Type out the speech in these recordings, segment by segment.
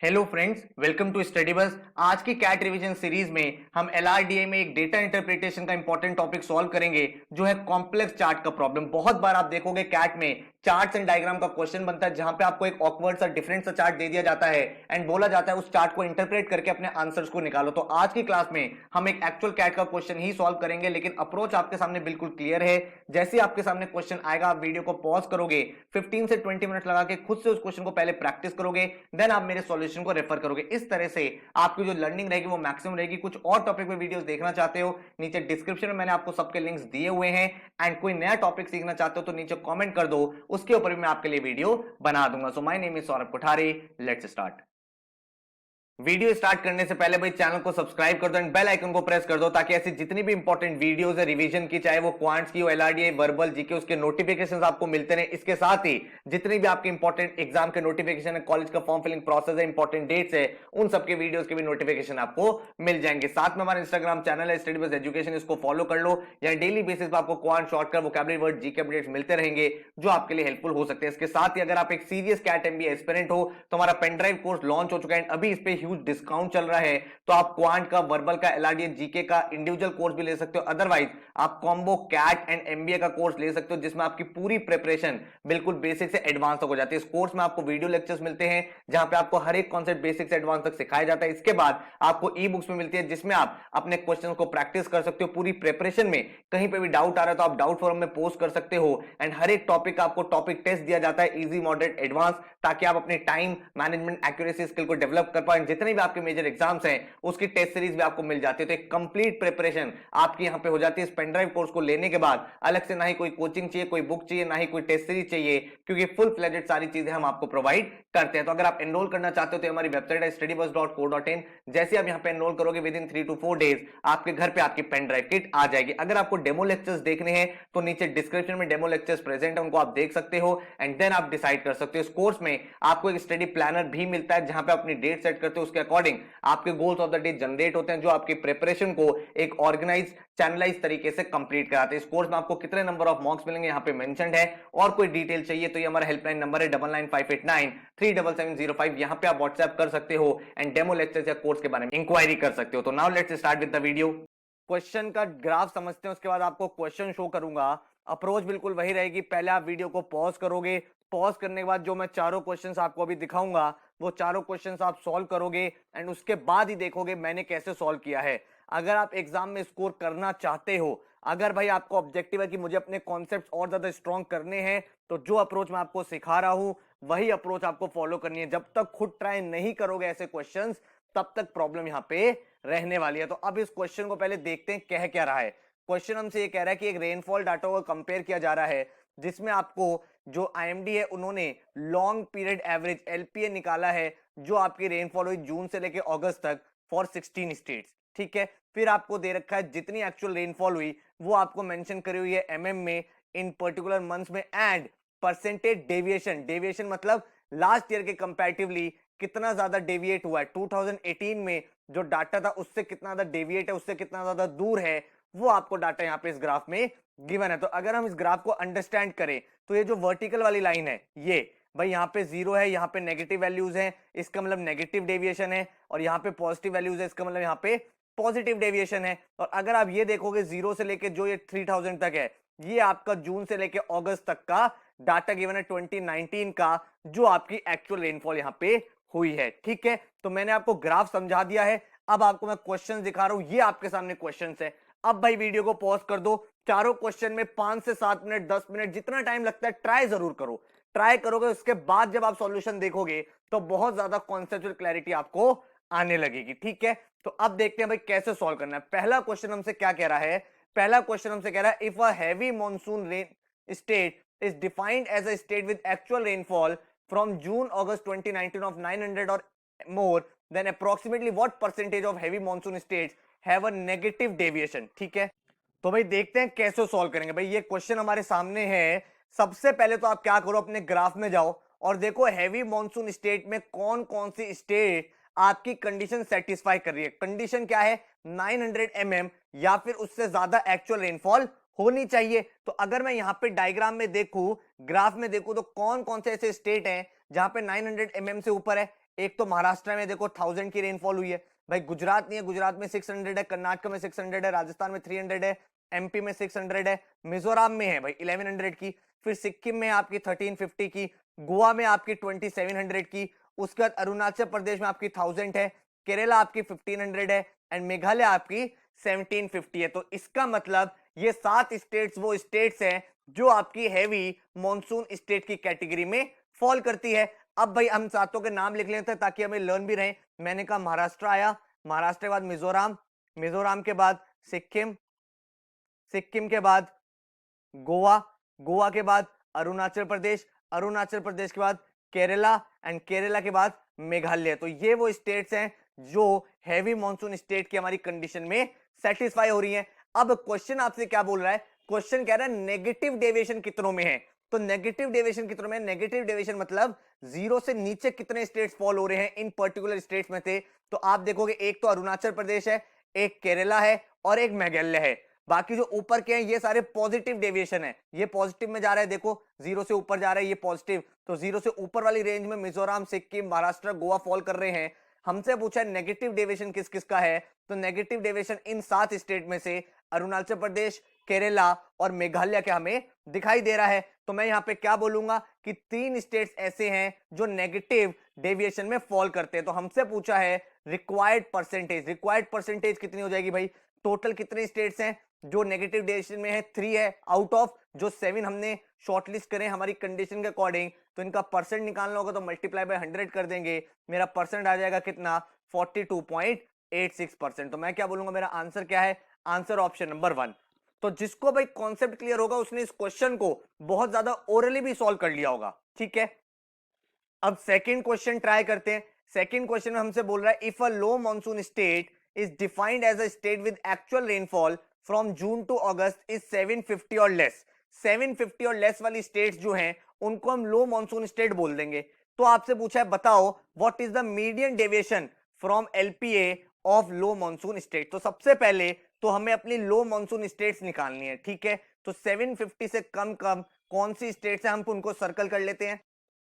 Hello friends, welcome to study bus. आज की cat revision series में हम एलआरडीए में एक डेटा इंटरप्रिटेशन का इंपॉर्टेंट टॉपिक सॉल्व करेंगे, जो है कॉम्प्लेक्स चार्ट का प्रॉब्लम। बहुत बार आप देखोगे कैट में चार्ट्स एंड डायग्राम का क्वेश्चन बनता है, जहां पे आपको एक ऑकवर्ड सा डिफरेंट सा चार्ट दे दिया जाता है एंड बोला जाता है उस चार्ट को इंटरप्रेट करके अपने आंसर्स को निकालो। तो आज की क्लास में हम एक एक्चुअल कैट का क्वेश्चन ही सॉल्व करेंगे, लेकिन अप्रोच आपके सामने बिल्कुल क्लियर है। जैसे आपके सामने क्वेश्चन आएगा, आप वीडियो को पॉज करोगे, 15 से 20 मिनट लगा के खुद से उस क्वेश्चन को पहले प्रैक्टिस करोगे, देन आप मेरे सॉल्यूशन को रेफर करोगे। इस तरह से आपकी जो लर्निंग रहेगी वो मैक्सिमम रहेगी। कुछ और टॉपिक पे वीडियोस देखना चाहते हो, नीचे डिस्क्रिप्शन में मैंने आपको सबके लिंक्स दिए हुए हैं। एंड कोई नया टॉपिक सीखना चाहते हो तो नीचे कमेंट कर दो, उसके ऊपर भी मैं आपके लिए वीडियो बना दूंगा। So my name is Saurabh Kothari, let's start. Video start करने से पहले भाई चैनल को सब्सक्राइब कर दो एंड बेल आइकन को प्रेस कर दो, ताकि ऐसी जितनी भी इंपॉर्टेंट वीडियोस है रिवीजन की, चाहे वो क्वांट्स की हो, एलआरडीए, वर्बल, जीके, उसके नोटिफिकेशंस आपको मिलते रहे। इसके साथ ही जितनी भी आपके इंपॉर्टेंट एग्जाम के नोटिफिकेशन है, कॉलेज का फॉर्म फिलिंग प्रोसेस है, इंपॉर्टेंट डेट्स है, उन सबके वीडियोस के भी नोटिफिकेशन आपको मिल जाएंगे। साथ में हमारा इंस्टाग्राम चैनल है स्टडी बस एजुकेशन, इसको फॉलो कर लो। यहाँ डेली बेसिस पर आपको quant, shortcut, vocabulary word, GK updates मिलते रहेंगे, जो आपके लिए हेल्पफुल हो सकते हैं। इसके साथ ही अगर आप एक सीरियस कैट एमबीए एस्पिरेंट हो तो हमारा पेनड्राइव कोर्स लॉन्च हो चुका है, अभी इस पे ह्यूज डिस्काउंट चल रहा है। तो आप क्वांट का, वर्बल का, एलआरडीए, जीके का इंडिविजुअल कोर्स भी ले सकते हो। अदरवाइज आप कॉम्बो कैट एंड एमबीए का कोर्स ले सकते हो, जिसमें आपकी पूरी प्रिपरेशन बिल्कुल बेसिक से एडवांस तक हो जाती है। इस कोर्स में आपको वीडियो लेक्चर्स मिलते हैं, जहां पे आपको हर एक कॉन्सेप्ट बेसिक से एडवांस तक सिखाया जाता है। इसके बाद आपको ई बुक्स में मिलती है, जिसमें आप अपने क्वेश्चन को प्रैक्टिस कर सकते हो। पूरी प्रिपरेशन में कहीं पे भी डाउट आ रहा है तो आप डाउट फोरम में पोस्ट कर सकते हो। एंड हर एक टॉपिक का आपको टॉपिक टेस्ट दिया जाता है, इजी, मॉडरेट, एडवांस, ताकि आप अपने टाइम मैनेजमेंट, एक्यूरेसी स्किल को डेवलप कर पाए। जितने भी आपके मेजर एग्जाम्स हैं उसकी टेस्ट सीरीज भी आपको मिल जाती है। तो एक कंप्लीट प्रिपरेशन आपकी यहां पे हो जाती है। इस पेनड्राइव कोर्स को लेने के बाद अलग से ना ही कोई कोचिंग चाहिए, कोई बुक चाहिए, ना ही कोई टेस्ट सीरीज चाहिए, क्योंकि फुल फ्लेजेड सारी चीजें हम आपको प्रोवाइड करते हैं। तो अगर आप एनरोल करना चाहते हो तो हमारी वेबसाइट है studybus.co.in। जैसे आप यहां पे एनरोल करोगे, विद इन 3 to 4 डेज आपके घर पे आपकी पेन ड्राइव किट आ जाएगी। अगर आपको डेमो लेक्चर्स देखने हैं तो नीचे डिस्क्रिप्शन में डेमो लेक्चर्स प्रेजेंट है, उनको आप देख सकते हो एंड देन आप डिसाइड कर सकते हो। इस कोर्स में आपको एक स्टडी प्लानर भी मिलता है, जहां पे अपनी डेट सेट करते हो, उसके अकॉर्डिंग आपके goals of the day generate होते हैं, जो आपकी प्रिपरेशन को एक ऑर्गेनाइज, चैनलाइज तरीके से कंप्लीट कराते हैं। इस कोर्स में आपको कितने नंबर ऑफ मार्क्स मिलेंगे यहाँ पे मेंशन्ड है। और कोई डिटेल चाहिए तो ये हमारा हेल्पलाइन नंबर है 9958937705। यहाँ पे आप व्हाट्सएप कर सकते हो एंड डेमो लेक्चर या कोर्स के बारे में इंक्वायरी कर सकते हो। तो now let's start with the video. Question का ग्राफ समझते हैं, उसके बाद आपको क्वेश्चन शो करूंगा। अप्रोच बिल्कुल वही रहेगी, पहले आप वीडियो को पॉज करोगे, पॉज करने के बाद जो मैं चारों क्वेश्चंस आपको अभी दिखाऊंगा वो चारों क्वेश्चंस आप सॉल्व करोगे एंड उसके बाद ही देखोगे मैंने कैसे सॉल्व किया है। अगर आप एग्जाम में स्कोर करना चाहते हो, अगर भाई आपको ऑब्जेक्टिव है कि मुझे अपने कॉन्सेप्ट्स और ज्यादा स्ट्रॉन्ग करने हैं, तो जो अप्रोच मैं आपको सिखा रहा हूं वही अप्रोच आपको फॉलो करनी है। जब तक खुद ट्राई नहीं करोगे ऐसे क्वेश्चंस, तब तक प्रॉब्लम यहां पे रहने वाली है। तो अब इस क्वेश्चन को पहले देखते हैं कह क्या रहा है। क्वेश्चन हमसे ये कह रहा है कि एक रेनफॉल डाटा को कंपेयर किया जा रहा है, जिसमें आपको जो आईएमडी है उन्होंने लॉन्ग पीरियड एवरेज एलपीए निकाला है, जो आपकी रेनफॉल हुई जून से लेकर अगस्त तक फॉर 16 स्टेट्स। ठीक है, फिर आपको दे रखा है जितनी एक्चुअल रेनफॉल हुई वो आपको मेंशन करी हुई है एमएम में, इन पर्टिकुलर मंथ्स में, एंड परसेंटेज डेविएशन। डेविएशन मतलब लास्ट ईयर के कंपैरेटिवली कितना ज्यादा डेविएट हुआ है, 2018 में जो डाटा था उससे कितना ज्यादा डेविएट है, उससे कितना ज्यादा दूर है, वो आपको डाटा यहाँ पे इस ग्राफ में गिवन है। तो अगर हम इस ग्राफ को अंडरस्टैंड करें तो ये जो वर्टिकल वाली लाइन है, ये भाई यहाँ पे जीरो है, यहाँ पे नेगेटिव वैल्यूज है, इसका मतलब नेगेटिव डेविएशन है, और यहाँ पे पॉजिटिव वैल्यूज है, इसका मतलब यहाँ पे पॉजिटिव डेविएशन है। और अगर आप ये देखोगे जीरो से लेके जो ये 3000 तक है, ये आपका जून से लेके अगस्त तक का डाटा गिवन है 2019 का, जो आपकी एक्चुअल रेनफॉल यहाँ पे हुई है। ठीक है, तो मैंने आपको ग्राफ समझा दिया है। अब आपको मैं क्वेश्चन दिखा रहा हूं, ये आपके सामने क्वेश्चन है। अब भाई वीडियो को पॉज कर दो, चारों क्वेश्चन में 5 से 7 मिनट, 10 मिनट, जितना टाइम लगता है ट्राई जरूर करो। ट्राई करोगे, उसके बाद जब आप सॉल्यूशन देखोगे तो बहुत ज्यादा कॉन्सेप्चुअल क्लैरिटी आपको आने लगेगी। ठीक है, तो अब देखते हैं भाई कैसे सॉल्व करना है। पहला क्वेश्चन हमसे क्या कह रहा है, पहला क्वेश्चन हमसे कह रहा है, if a heavy monsoon rain state is defined as a state with actual rainfall from June August 2019 of 900 or more, then approximately what percentage of heavy monsoon states have a negative deviation। ठीक है, तो भाई देखते हैं कैसे solve करेंगे। भाई ये क्वेश्चन हमारे सामने है। सबसे पहले तो आप क्या करो, अपने ग्राफ में जाओ और देखो हैवी मॉनसून स्टेट में कौन कौन सी स्टेट आपकी कंडीशन सेटिस्फाई कर रही है। कंडीशन क्या है, 900 mm या फिर उससे ज्यादा एक्चुअल रेनफॉल होनी चाहिए। तो अगर मैं यहां पे डायग्राम में देखूं, ग्राफ में देखूं, तो कौन कौन से ऐसे स्टेट हैं जहां पे 900 mm से ऊपर है। एक तो महाराष्ट्र में देखो 1000 की रेनफॉल हुई है भाई, गुजरात नहीं है, गुजरात में 600 है, कर्नाटक में 600 है, राजस्थान में 300 है, एमपी में 600 है, मिजोरम में है भाई 1100 की, फिर सिक्किम में आपकी 1350 की, गोवा में आपकी 2700 की, उसके बाद अरुणाचल प्रदेश में आपकी 1000 है, केरला आपकी 1500 है, एंड मेघालय आपकी 1750 है। तो इसका मतलब ये 7 स्टेट्स वो स्टेट्स हैं जो आपकी हैवी मॉनसून स्टेट की कैटेगरी में फॉल करती है। अब भाई हम सातों के नाम लिख लेते हैं ताकि हमें लर्न भी रहे। मैंने कहा महाराष्ट्र आया, महाराष्ट्र के बाद मिजोरम, मिजोरम के बाद सिक्किम, सिक्किम के बाद गोवा, गोवा के बाद अरुणाचल प्रदेश, अरुणाचल प्रदेश के बाद केरला, एंड केरला के बाद मेघालय। तो ये वो स्टेट्स हैं जो हैवी मॉनसून स्टेट की हमारी कंडीशन में सेटिस्फाई हो रही हैं। अब क्वेश्चन आपसे क्या बोल रहा है, क्वेश्चन कह रहा है नेगेटिव डेविएशन कितनों में है। तो नेगेटिव डेविएशन कितनों में, नेगेटिव डेविएशन मतलब जीरो से नीचे कितने स्टेट्स फॉल हो रहे हैं इन पर्टिकुलर स्टेट्स में थे। तो आप देखोगे एक तो अरुणाचल प्रदेश है, एक केरला है और एक मेघालय है। बाकी जो ऊपर के हैं ये सारे पॉजिटिव डेविएशन है, ये पॉजिटिव में जा रहा है, देखो जीरो से ऊपर जा रहा है ये पॉजिटिव। तो जीरो से ऊपर वाली रेंज में मिजोरम, सिक्किम, महाराष्ट्र, गोवा फॉल कर रहे हैं। हमसे पूछा है नेगेटिव डेविएशन किस किस का है, तो नेगेटिव डेविएशन इन 7 स्टेट में से अरुणाचल प्रदेश, केरला और मेघालय के हमें दिखाई दे रहा है। तो मैं यहाँ पे क्या बोलूंगा कि 3 स्टेट्स ऐसे हैं जो नेगेटिव डेविएशन में फॉल करते हैं। तो हमसे पूछा है रिक्वायर्ड परसेंटेज, रिक्वायर्ड परसेंटेज कितनी हो जाएगी भाई, टोटल कितने स्टेट्स हैं जो नेगेटिव डेविएशन में है, 3 है आउट ऑफ जो 7 हमने शॉर्टलिस्ट करें हमारी कंडीशन के अकॉर्डिंग। तो इनका परसेंट निकालना होगा तो मल्टीप्लाई बाय 100 कर देंगे, मेरा परसेंट आ जाएगा कितना 42.86%। तो मैं क्या बोलूंगा, मेरा आंसर क्या है, आंसर ऑप्शन नंबर 1। तो जिसको भाई कॉन्सेप्ट क्लियर होगा उसने इस क्वेश्चन को बहुत ज्यादा ओरली भी सॉल्व कर लिया होगा। ठीक है, अब सेकंड क्वेश्चन ट्राई करते हैं। सेकंड क्वेश्चन में हमसे बोल रहा है if a low monsoon state is defined as a state with actual rainfall from June to August is 750 और लेस। 750 और लेस वाली स्टेट्स जो हैं उनको हम लो मॉनसून स्टेट बोल देंगे। तो आपसे पूछा है बताओ what is the median deviation from LPA of low monsoon state. तो सबसे पहले तो हमें अपनी लो मॉनसून स्टेट्स निकालनी है। ठीक है, तो 750 से कम कम कौन सी स्टेट्स है हम उनको सर्कल कर लेते हैं।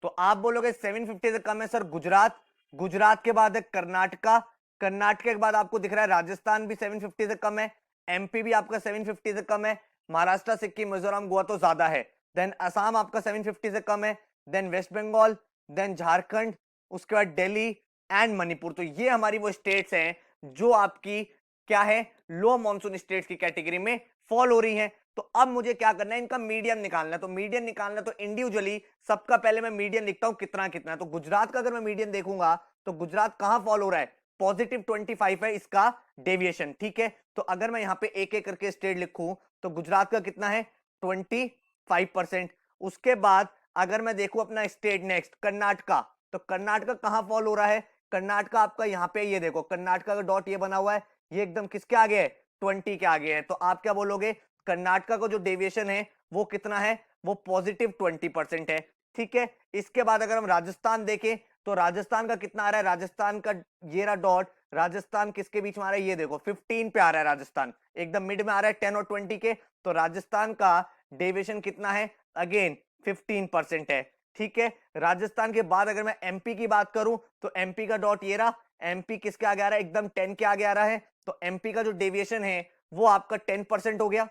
तो आप बोलोगे 750 से कम है सर गुजरात, गुजरात के बाद है कर्नाटका, कर्नाटक के बाद आपको दिख रहा है राजस्थान भी 750 से कम है, एमपी भी आपका 750 से कम है, महाराष्ट्र, सिक्किम, मिजोरम, गोवा तो ज्यादा है, देन असम आपका 750 से कम है, देन वेस्ट बंगाल, देन झारखंड, उसके बाद दिल्ली एंड मणिपुर। तो ये हमारी वो स्टेट्स हैं जो आपकी क्या है, लो मॉनसून स्टेट्स की कैटेगरी में फॉल हो रही हैं। तो अब मुझे क्या करना है, इनका मीडियन निकालना है। तो मीडियन निकालना तो इंडिविजुअली सबका पहले मैं मीडियन लिखता हूं कितना कितना है। तो गुजरात का अगर मैं मीडियन देखूंगा तो गुजरात कहां फॉल हो रहा है, पॉजिटिव 25 है इसका डेविएशन। ठीक है, तो अगर मैं यहाँ पे एक एक करके स्टेट लिखूं तो गुजरात का कितना है 25%। उसके बाद अगर मैं देखूं अपना स्टेट नेक्स्ट कर्नाटका, तो कर्नाटका कहां फॉल हो रहा है, कर्नाटका आपका यहाँ पे ये देखो कर्नाटका का डॉट ये बना हुआ है, ये एकदम किसके आगे है 20 के आगे है। तो आप क्या बोलोगे कर्नाटका का जो डेविएशन है वो कितना है, वो पॉजिटिव 20% है। ठीक है, इसके बाद अगर हम राजस्थान देखें तो राजस्थान का कितना आ रहा है, राजस्थान का ये रहा डॉट, राजस्थान किसके बीच में आ रहा है, ये देखो 15 पे आ रहा है, राजस्थान एकदम मिड में आ रहा है 10 और 20 के। तो राजस्थान का डेविएशन कितना है, अगेन 15% है। ठीक है, राजस्थान के बाद अगर मैं एमपी की बात करूं तो एमपी का डॉट ये रहा, एमपी किसके आगे आ रहा है, एकदम 10 के आगे आ रहा है। तो एमपी का जो डेविएशन है वो आपका 10% हो गया।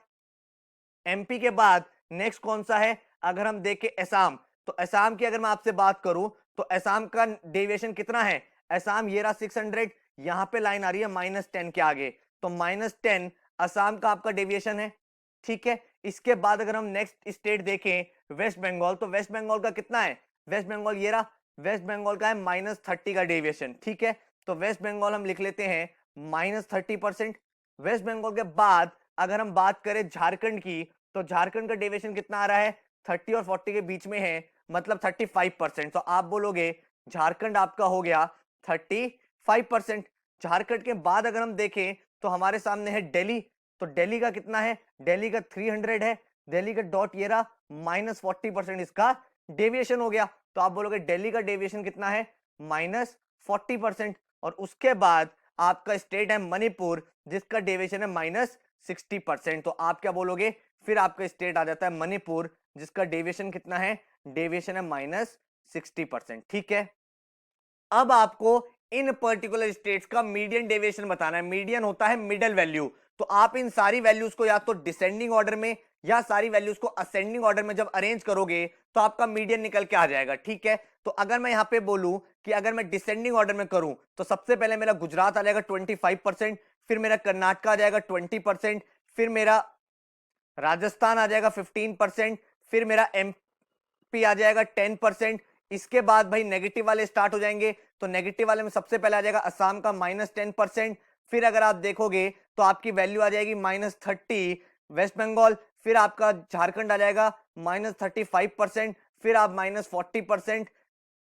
एमपी के बाद नेक्स्ट कौन सा है, अगर हम देखें असम, तो असम की अगर मैं आपसे बात करूं तो असम का डेविएशन कितना है, असम ये रहा 600, यहां पे लाइन आ रही है -10 के आगे, तो -10 असम का आपका डेविएशन है। ठीक है, इसके बाद अगर हम नेक्स्ट स्टेट देखें वेस्ट बंगाल, तो वेस्ट बंगाल का कितना है, वेस्ट बंगाल ये रहा, वेस्ट बंगाल का है -30 का डेविएशन। ठीक है, तो वेस्ट बंगाल हम लिख लेते हैं -30%। वेस्ट बंगाल के बाद अगर हम बात करें झारखंड की, तो झारखंड का डेविएशन कितना आ रहा है 30 और 40 के बीच में है, मतलब 35%। तो आप बोलोगे झारखंड आपका हो गया 35%। झारखंड के बाद अगर हम देखें तो हमारे सामने है दिल्ली, तो दिल्ली का कितना है, दिल्ली का 300 है, दिल्ली का डॉट ये रहा, -40% इसका डेविएशन हो गया। तो आप बोलोगे दिल्ली का डेविएशन कितना है, -40%। और उसके बाद आपका स्टेट है मणिपुर जिसका डेविएशन है -60%। तो आप क्या बोलोगे, फिर आपका स्टेट आ जाता है मणिपुर जिसका डेविएशन कितना है, डेविएशन है -60%। ठीक है, अब आपको इन पर्टिकुलर स्टेट्स का मीडियन डेविएशन बताना है। मीडियन होता है मिडल वैल्यू। तो आप इन सारी वैल्यूज को या तो डिसेंडिंग ऑर्डर में या सारी वैल्यूज को असेंडिंग ऑर्डर में जब अरेंज करोगे तो आपका मीडियन निकल के आ जाएगा। ठीक है, तो अगर मैं यहां पे बोलूं कि अगर मैं डिसेंडिंग ऑर्डर में करूं तो सबसे पहले मेरा गुजरात आ जाएगा 25%, फिर मेरा कर्नाटक आ जाएगा 20%, फिर मेरा राजस्थान आ जाएगा 15%, फिर मेरा एमपी आ जाएगा 10%। इसके बाद भाई नेगेटिव वाले स्टार्ट हो जाएंगे। तो नेगेटिव वाले में सबसे पहले आ जाएगा असम का -10%। फिर अगर आप देखोगे तो आपकी वैल्यू आ जाएगी -30 वेस्ट बंगाल। फिर आपका झारखंड आ जाएगा -35%। फिर आप -40%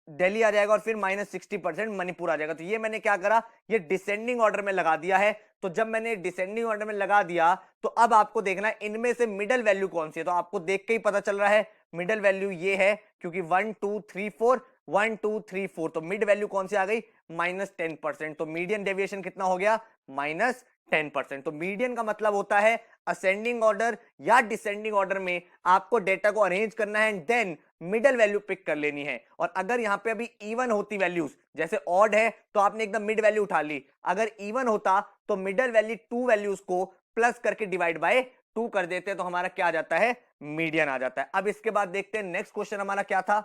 दिल्ली आ जाएगा और फिर -60% मणिपुर आ जाएगा। तो ये मैंने क्या करा, ये डिसेंडिंग ऑर्डर में लगा दिया है। तो जब मैंने डिसेंडिंग ऑर्डर में लगा दिया तो अब आपको देखना है इनमें से मिडल वैल्यू कौन सी है। तो आपको देख के ही पता चल रहा है मिडल वैल्यू ये है, क्योंकि 1 2 3 4 1 2 3 4, तो मिड वैल्यू कौन सी आ गई, -10%। तो मीडियन डेविएशन कितना हो गया, -10%। तो मीडियन का मतलब होता है असेंडिंग ऑर्डर या डिसेंडिंग ऑर्डर में आपको डेटा को अरेंज करना है and then middle value pick कर लेनी है। और अगर यहां पे अभी इवन होती वैल्यूज, जैसे ऑड है तो आपने एकदम मिड वैल्यू उठा ली, अगर इवन होता तो मिडल वैल्यू टू वैल्यूज को प्लस करके डिवाइड बाय 2 कर देते तो हमारा क्या आ जाता है, मीडियन आ जाता है। अब इसके बाद देखते हैं नेक्स्ट क्वेश्चन हमारा क्या था।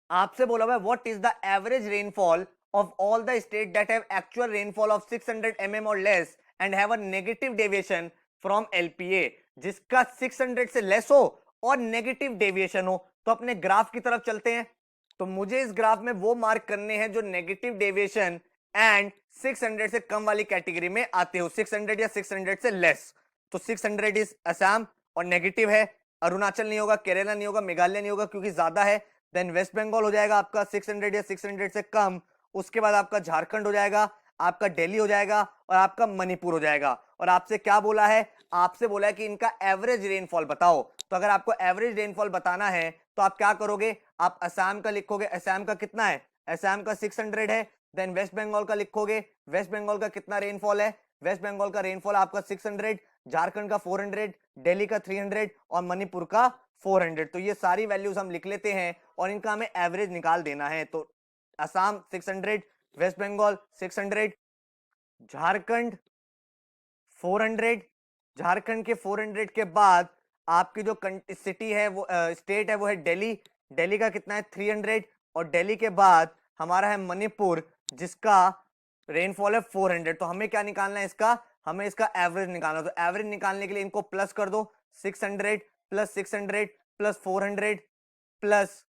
आपसे बोला हुआ है what is the average rainfall of all the state that have actual rainfall of 600 mm और less and have a negative deviation from LPA, जिसका 600 से लेस हो और नेगेटिव डेविएशन हो। तो अपने ग्राफ की तरफ चलते हैं। तो मुझे इस ग्राफ में वो मार्क करने हैं जो नेगेटिव डेविएशन एंड 600 से कम वाली कैटेगरी में आते हो, 600 या 600 से लेस। तो 600 इज असम और नेगेटिव है, अरुणाचल नहीं होगा, केरला नहीं होगा, मेघालय नहीं होगा क्योंकि ज्यादा है। देन वेस्ट बंगाल हो जाएगा आपका 600 या 600 से कम। उसके बाद आपका झारखंड हो जाएगा, आपका दिल्ली हो जाएगा और आपका मणिपुर हो जाएगा। और आपसे क्या बोला है, आपसे बोला है कि इनका एवरेज रेनफॉल बताओ। तो अगर आपको एवरेज रेनफॉल बताना है तो आप क्या करोगे, आप असम का लिखोगे, असम का कितना है, असम का 600 है। देन वेस्ट बंगाल का लिखोगे, वेस्ट बंगाल का कितना रेनफॉल है, वेस्ट बंगाल का रेनफॉल आपका 600, झारखंड का 400, दिल्ली का 300 और मणिपुर का 400। तो ये सारी वैल्यूज हम लिख लेते हैं और इनका हमें एवरेज निकाल देना है। तो असम 600, वेस्ट बंगाल 600, झारखंड 400, झारखंड के 400 के बाद आपकी जो सिटी है वो स्टेट है वो है दिल्ली, दिल्ली का कितना है 300 और दिल्ली के बाद हमारा है मणिपुर जिसका रेनफॉल है 400। तो हमें क्या निकालना है इसका, हमें इसका एवरेज निकालना। तो एवरेज निकालने के लिए इनको प्लस कर दो, 600 प्लस 600 प्लस 400 प्लस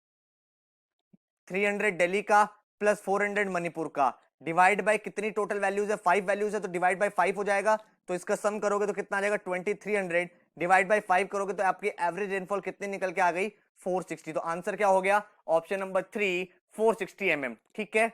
300 दिल्ली का प्लस 400 मणिपुर का, डिवाइड बाय कितनी टोटल वैल्यूज है, 5 वैल्यूज है तो डिवाइड बाय 5 हो जाएगा। तो इसका सम करोगे तो कितना आ जाएगा 2300, डिवाइड बाय 5 करोगे तो आपकी एवरेज रेनफॉल कितनी निकल के आ गई 460। तो आंसर क्या हो गया, ऑप्शन नंबर 3 460 mm। ठीक है,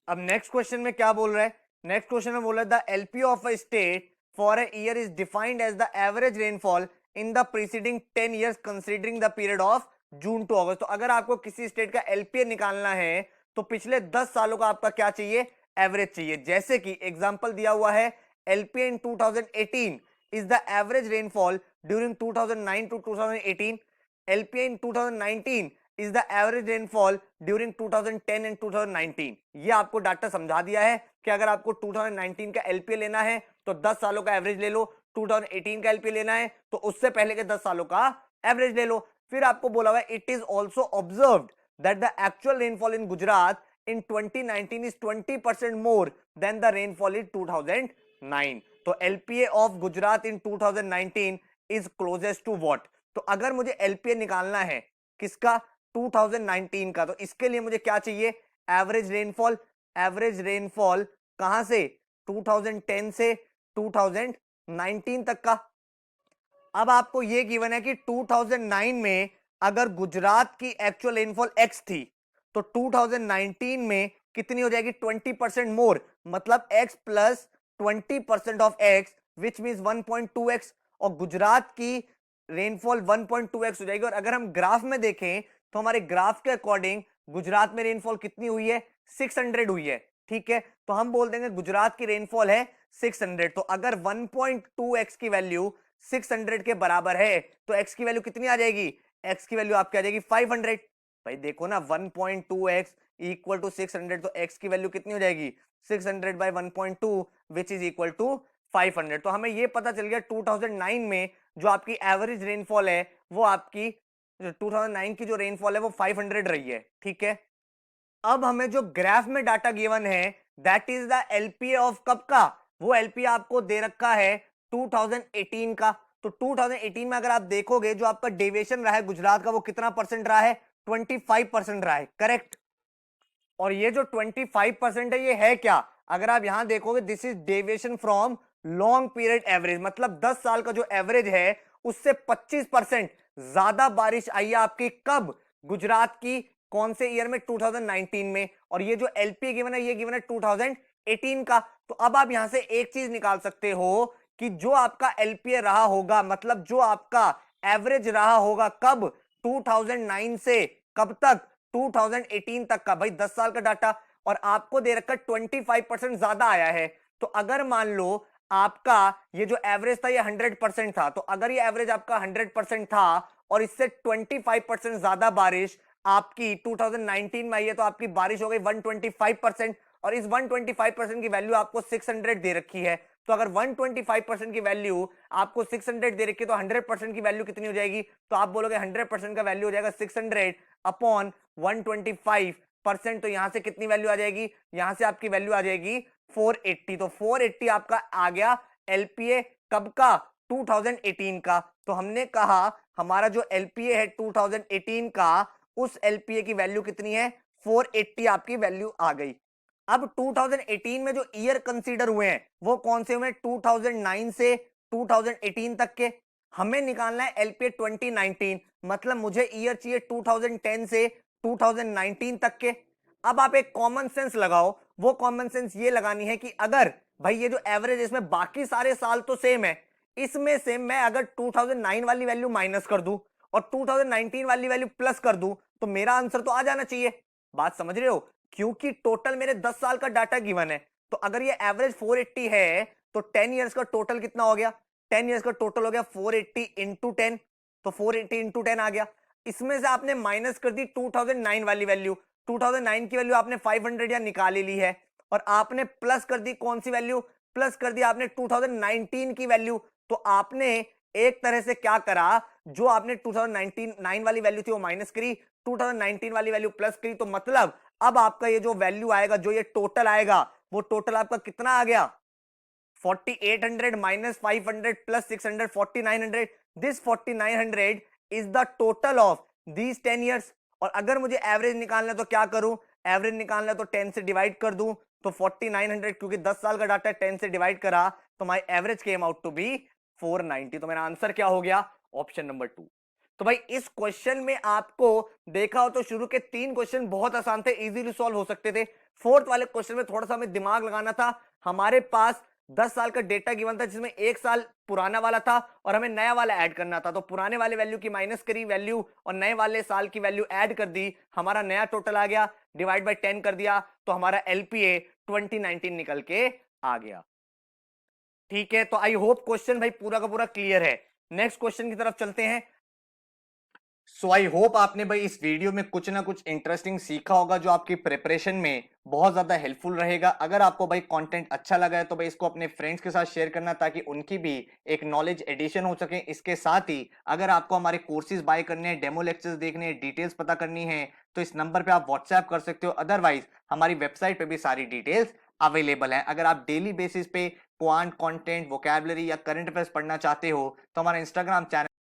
अब नेक्स्ट क्वेश्चन में क्या बोल रहा है, नेक्स्ट क्वेश्चन में बोल रहा है the LP of a state for a year is defined as the average rainfall in the preceding 10 years considering the period of June to August. तो अगर आपको किसी स्टेट का एलपीए निकालना है तो पिछले 10 सालों का आपका क्या चाहिए, एवरेज चाहिए। जैसे कि एग्जांपल दिया हुआ है LPA in 2018 is the average rainfall during 2009 to 2018, LPA in 2019 is the average rainfall during 2010 and 2019। ये आपको डाटा समझा दिया है कि अगर आपको 2019 का एलपीए लेना है तो 10 सालों का एवरेज ले लो, 2018 का एलपीए लेना है तो उससे पहले के 10 सालों का एवरेज ले लो। फिर आपको बोला हुआ है it is also observed that the actual rainfall in Gujarat in 2019 is 20% more than the rainfall in 2009। तो LPA of Gujarat in 2019 is closest to what। तो अगर मुझे एलपीए निकालना है किसका, 2019 का, तो इसके लिए मुझे क्या चाहिए, एवरेज रेनफॉल। एवरेज रेनफॉल कहां से, 2010 से 2019 तक का। अब आपको यह गिवन है कि 2009 में अगर गुजरात की एक्चुअल रेनफॉल x थी तो 2019 में कितनी हो जाएगी, 20% मोर, मतलब x plus 20% of x which means 1.2x। और गुजरात की रेनफॉल 1.2x हो जाएगी। और अगर हम ग्राफ में देखें तो हमारे ग्राफ के अकॉर्डिंग गुजरात में रेनफॉल कितनी हुई है, 600 हुई है। ठीक है, तो हम बोल देंगे गुजरात की रेनफॉल है 600। तो अगर 1.2x की वैल्यू 600 के बराबर है तो x की वैल्यू कितनी आ जाएगी, x की वैल्यू आपकी आ जाएगी 500। भाई देखो ना 1.2x इक्वल टू 600, तो x की वैल्यू कितनी हो जाएगी 600 by 1.2 which is equal to 500। तो हमें ये पता चल गया 2009 में जो आपकी एवरेज रेनफॉल है वो आपकी 2009 की जो रेनफॉल है वो 500 रही है। ठीक है, अब हमें जो ग्राफ में डाटा गिवन है that is the LPA of कब का, वो एलपीए आपको दे रखा है 2018 का। तो 2018 में अगर आप देखोगे जो आपका डेविएशन रहा है गुजरात का वो कितना परसेंट रहा है 25% रहा है, करेक्ट। और ये जो 25% है ये है क्या, अगर आप यहां देखोगे this is deviation from long period average, मतलब 10 साल का जो एवरेज है उससे 25% ज्यादा बारिश आई है आपकी कब, गुजरात की कौन से ईयर में 2019 में। और ये जो एलपी गिवन है ये गिवन है 2018 का। तो अब आप यहां से एक चीज निकाल सकते हो कि जो आपका एलपीए रहा होगा, मतलब जो आपका एवरेज रहा होगा कब 2009 से कब तक 2018 तक का, भाई 10 साल का डाटा, और आपको दे रखा 25% ज्यादा आया है। तो अगर मान लो आपका ये जो एवरेज था ये 100% था, तो अगर ये एवरेज आपका 100% था और इससे 25% ज्यादा बारिश आपकी 2019 में आई है, तो आपकी बारिश हो गई 125%। और इस 125% की वैल्यू आपको 600 दे रखी है। तो अगर 125% की वैल्यू आपको 600 दे रखी है तो 100% की वैल्यू कितनी हो जाएगी, तो आप बोलोगे 100% का वैल्यू हो जाएगा 600 अपॉन 125%। तो यहां से कितनी वैल्यू आ जाएगी, यहां से आपकी वैल्यू आ जाएगी 480। तो 480 आपका आ गया एलपीए कब का 2018 का। तो हमने कहा हमारा जो एलपीए है 2018 का, उस एलपीए की वैल्यू कितनी है 480 आपकी वैल्यू आ गई। अब 2018 में जो ईयर कंसीडर हुए हैं वो कौन से हुए, 2009 से 2018 तक के। हमें निकालना है एलपीए 2019, मतलब मुझे ईयर चाहिए 2010 से 2019 तक के। अब आप एक कॉमन सेंस लगाओ, वो कॉमन सेंस ये लगानी है कि अगर भाई ये जो एवरेज इसमें बाकी सारे साल तो सेम है, इसमें से मैं अगर 2009 वाली वैल्यू माइनस कर दूं और 2019 वाली वैल्यू प्लस कर दूं तो मेरा आंसर तो आ जाना चाहिए। बात समझ रहे हो, क्योंकि टोटल मेरे 10 साल का डाटा गिवन है। तो अगर ये एवरेज 480 है तो 10 इयर्स का टोटल कितना हो गया, 10 इयर्स का टोटल हो गया 480 इंटू 10, तो 480 इंटू 10 आ गया। इसमें से आपने माइनस कर दी 2009 वाली वैल्यू, 2009 की वैल्यू आपने 500 या निकाल ही ली है, और आपने प्लस कर दी कौन सी वैल्यू, प्लस कर दी आपने 2019 की वैल्यू। तो आपने एक तरह से क्या करा, जो आपने 2019 वाली वैल्यू थी वो माइनस करी, 2019 वाली वैल्यू प्लस करी। तो मतलब अब आपका ये जो वैल्यू आएगा, जो ये टोटल आएगा, वो टोटल आपका कितना आ गया 4800 minus 500 plus 600 4900। This 4900 is the total of these 10 years. और अगर मुझे एवरेज निकालना है तो क्या करूं, एवरेज निकालना है तो 10 से डिवाइड कर दूं। तो 4900 क्योंकि 10 साल का डाटा 10 से डिवाइड करा तो my average came out to be 490। तो मेरा आंसर क्या हो गया, ऑप्शन नंबर 2। तो भाई इस क्वेश्चन में आपको देखा हो तो शुरू के 3 क्वेश्चन बहुत आसान थे, इजीली सॉल्व हो सकते थे। फोर्थ वाले क्वेश्चन में थोड़ा सा हमें दिमाग लगाना था। हमारे पास 10 साल का डेटा गिवन था जिसमें 1 साल पुराना वाला था और हमें नया वाला ऐड करना था। तो पुराने वाले वैल्यू की माइनस करी वैल्यू और नए वाले साल की वैल्यू ऐड कर दी, हमारा नया टोटल आ गया, डिवाइड बाय 10 कर दिया, तो हमारा एलपीए 2019 निकल के आ गया। ठीक है, तो आई होप क्वेश्चन भाई पूरा का पूरा क्लियर है। नेक्स्ट क्वेश्चन की तरफ चलते हैं। सो आई होप आपने भाई इस वीडियो में कुछ ना कुछ इंटरेस्टिंग सीखा होगा जो आपकी प्रिपरेशन में बहुत ज्यादा हेल्पफुल रहेगा। अगर आपको भाई कंटेंट अच्छा लगा है तो भाई इसको अपने फ्रेंड्स के साथ शेयर करना ताकि उनकी भी एक नॉलेज एडिशन हो सके। इसके साथ ही अगर आपको हमारे कोर्सेज बाय करने हैं, डेमो लेक्चर्स देखने हैं, डिटेल्स पता करनी है तो इस नंबर पे आप व्हाट्सएप कर सकते हो। अदरवाइज हमारी वेबसाइट पे भी सारी डिटेल्स अवेलेबल है। अगर आप डेली बेसिस पे क्वांट कंटेंट, वोकैबुलरी या करंट अफेयर्स पढ़ना चाहते हो तो हमारा इंस्टाग्राम चैनल